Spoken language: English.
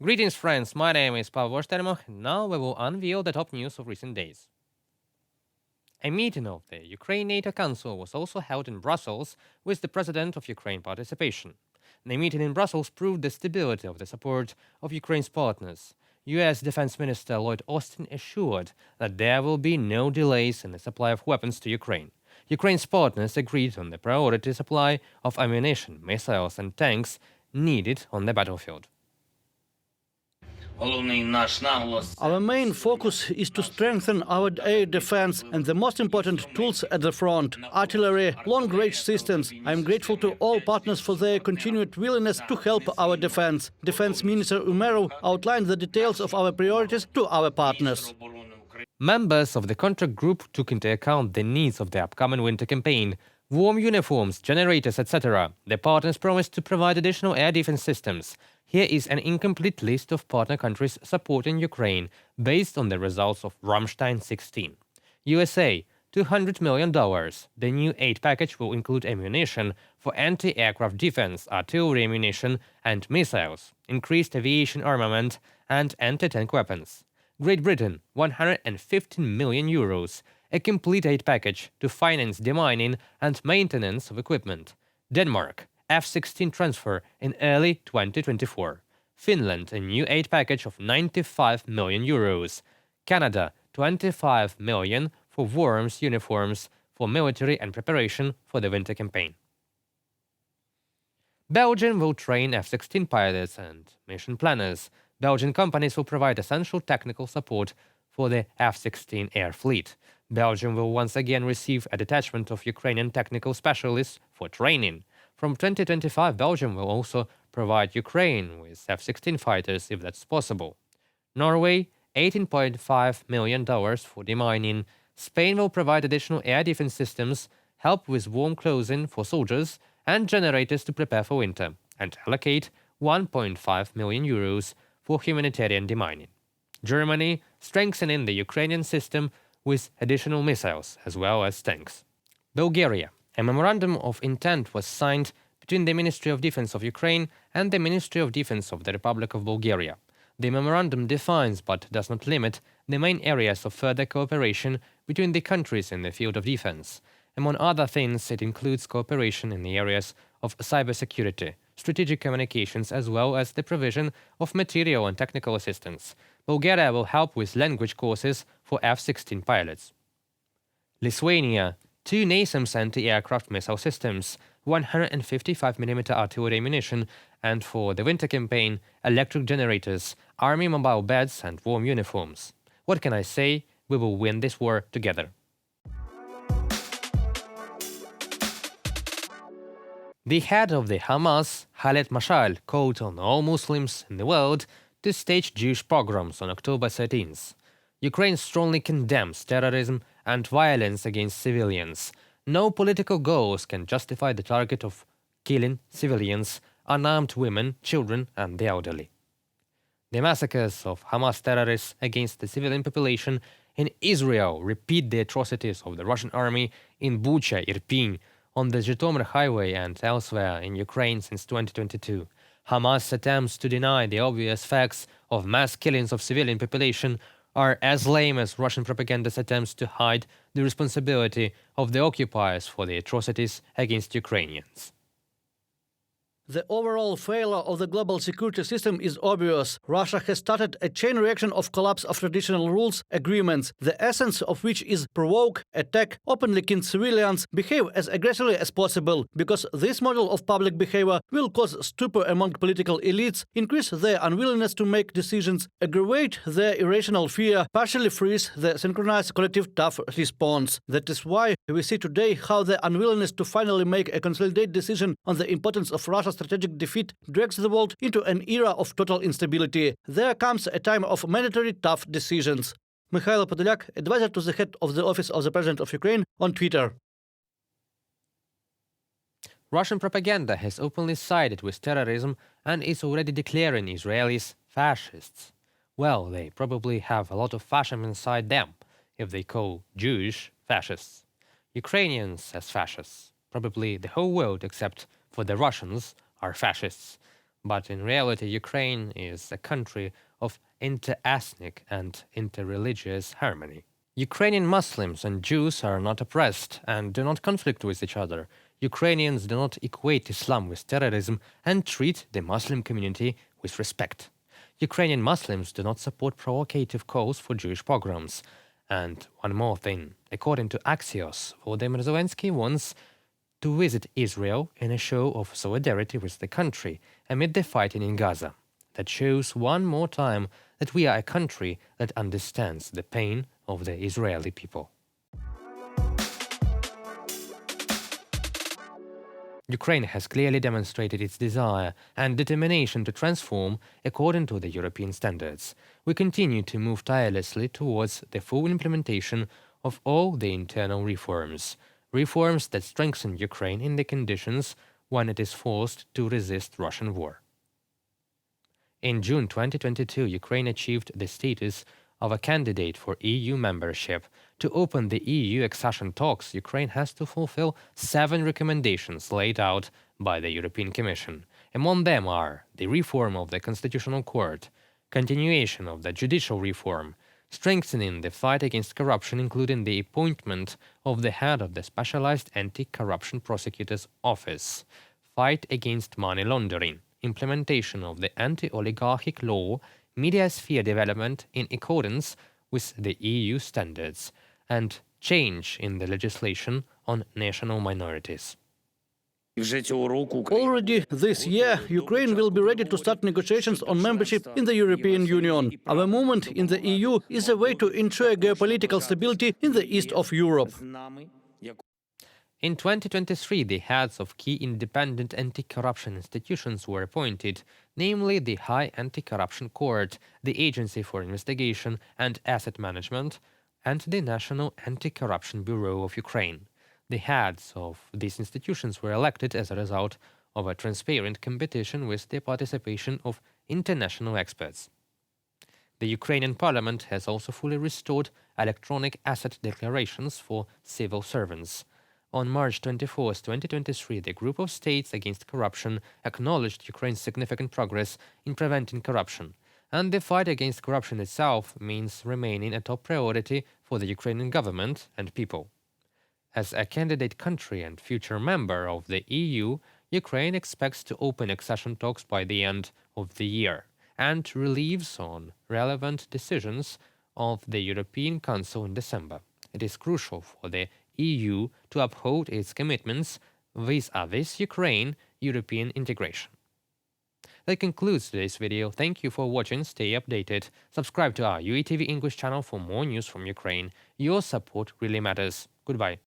Greetings, friends. My name is Pavel Ostermo, and now we will unveil the top news of recent days. A meeting of the Ukraine-NATO Council was also held in Brussels with the President of Ukraine participation. The meeting in Brussels proved the stability of the support of Ukraine's partners. U.S. Defense Minister Lloyd Austin assured that there will be no delays in the supply of weapons to Ukraine. Ukraine's partners agreed on the priority supply of ammunition, missiles, and tanks needed on the battlefield. Our main focus is to strengthen our air defense and the most important tools at the front, artillery, long-range systems. I am grateful to all partners for their continued willingness to help our defense. Defense Minister Umerov outlined the details of our priorities to our partners. Members of the contract group took into account the needs of the upcoming winter campaign. Warm uniforms, generators, etc. The partners promised to provide additional air defense systems. Here is an incomplete list of partner countries supporting Ukraine based on the results of Ramstein 16. USA, $200 million. The new aid package will include ammunition for anti-aircraft defense, artillery ammunition and missiles, increased aviation armament and anti-tank weapons. Great Britain, €115 million, a complete aid package to finance demining and maintenance of equipment. Denmark, F-16 transfer in early 2024. Finland, a new aid package of €95 million. Canada, $25 million for warms uniforms for military and preparation for the winter campaign. Belgium will train F-16 pilots and mission planners. Belgian companies will provide essential technical support for the F-16 air fleet. Belgium will once again receive a detachment of Ukrainian technical specialists for training. From 2025, Belgium will also provide Ukraine with F-16 fighters if that's possible. Norway, $18.5 million for demining. Spain will provide additional air defense systems, help with warm clothing for soldiers, and generators to prepare for winter, and allocate €1.5 million for humanitarian demining. Germany, strengthening the Ukrainian system with additional missiles as well as tanks. Bulgaria. A memorandum of intent was signed between the Ministry of Defense of Ukraine and the Ministry of Defense of the Republic of Bulgaria. The memorandum defines but does not limit the main areas of further cooperation between the countries in the field of defense. Among other things, it includes cooperation in the areas of cybersecurity, strategic communications, as well as the provision of material and technical assistance. Bulgaria will help with language courses for F-16 pilots. Lithuania, 2 NASAMS anti-aircraft missile systems, 155mm artillery ammunition, and for the winter campaign, electric generators, army mobile beds, and warm uniforms. What can I say? We will win this war together. The head of the HAMAS, Khaled Mashal, called on all Muslims in the world to stage Jewish pogroms on October 13th. Ukraine strongly condemns terrorism and violence against civilians. No political goals can justify the target of killing civilians, unarmed women, children, and the elderly. The massacres of Hamas terrorists against the civilian population in Israel repeat the atrocities of the Russian army in Bucha, Irpin, on the Zhytomyr highway and elsewhere in Ukraine since 2022. Hamas attempts to deny the obvious facts of mass killings of civilian population are as lame as Russian propaganda's attempts to hide the responsibility of the occupiers for the atrocities against Ukrainians. The overall failure of the global security system is obvious. Russia has started a chain reaction of collapse of traditional rules, agreements, the essence of which is provoke, attack, openly kill civilians, behave as aggressively as possible, because this model of public behavior will cause stupor among political elites, increase their unwillingness to make decisions, aggravate their irrational fear, partially freeze the synchronized collective tough response. That is why we see today how the unwillingness to finally make a consolidated decision on the importance of Russia's strategic defeat drags the world into an era of total instability. There comes a time of mandatory tough decisions. Mikhailo Podolyak, advisor to the head of the Office of the President of Ukraine, on Twitter. Russian propaganda has openly sided with terrorism and is already declaring Israelis fascists. Well, they probably have a lot of fascism inside them, if they call Jewish fascists. Ukrainians as fascists. Probably the whole world, except for the Russians, are fascists. But in reality, Ukraine is a country of inter-ethnic and inter-religious harmony. Ukrainian Muslims and Jews are not oppressed and do not conflict with each other. Ukrainians do not equate Islam with terrorism and treat the Muslim community with respect. Ukrainian Muslims do not support provocative calls for Jewish pogroms. And one more thing, according to Axios, Volodymyr Zelensky wants to visit Israel in a show of solidarity with the country amid the fighting in Gaza. That shows one more time that we are a country that understands the pain of the Israeli people. Ukraine has clearly demonstrated its desire and determination to transform according to the European standards. We continue to move tirelessly towards the full implementation of all the internal reforms that strengthen Ukraine in the conditions when it is forced to resist Russian war. In June 2022, Ukraine achieved the status of a candidate for EU membership. To open the EU accession talks, Ukraine has to fulfill 7 recommendations laid out by the European Commission. Among them are the reform of the Constitutional Court, continuation of the judicial reform, strengthening the fight against corruption, including the appointment of the head of the Specialized Anti-Corruption Prosecutor's Office, fight against money laundering, implementation of the anti-oligarchic law, media sphere development in accordance with the EU standards, and change in the legislation on national minorities. Already this year, Ukraine will be ready to start negotiations on membership in the European Union. Our movement in the EU is a way to ensure geopolitical stability in the east of Europe. In 2023, the heads of key independent anti-corruption institutions were appointed, namely the High Anti-Corruption Court, the Agency for Investigation and Asset Management, and the National Anti-Corruption Bureau of Ukraine. The heads of these institutions were elected as a result of a transparent competition with the participation of international experts. The Ukrainian parliament has also fully restored electronic asset declarations for civil servants. On March 24, 2023, the Group of States Against Corruption acknowledged Ukraine's significant progress in preventing corruption, and the fight against corruption itself means remaining a top priority for the Ukrainian government and people. As a candidate country and future member of the EU, Ukraine expects to open accession talks by the end of the year and relieves on relevant decisions of the European Council in December. It is crucial for the EU to uphold its commitments vis-à-vis Ukraine European integration. That concludes today's video. Thank you for watching. Stay updated. Subscribe to our UATV English channel for more news from Ukraine. Your support really matters. Goodbye.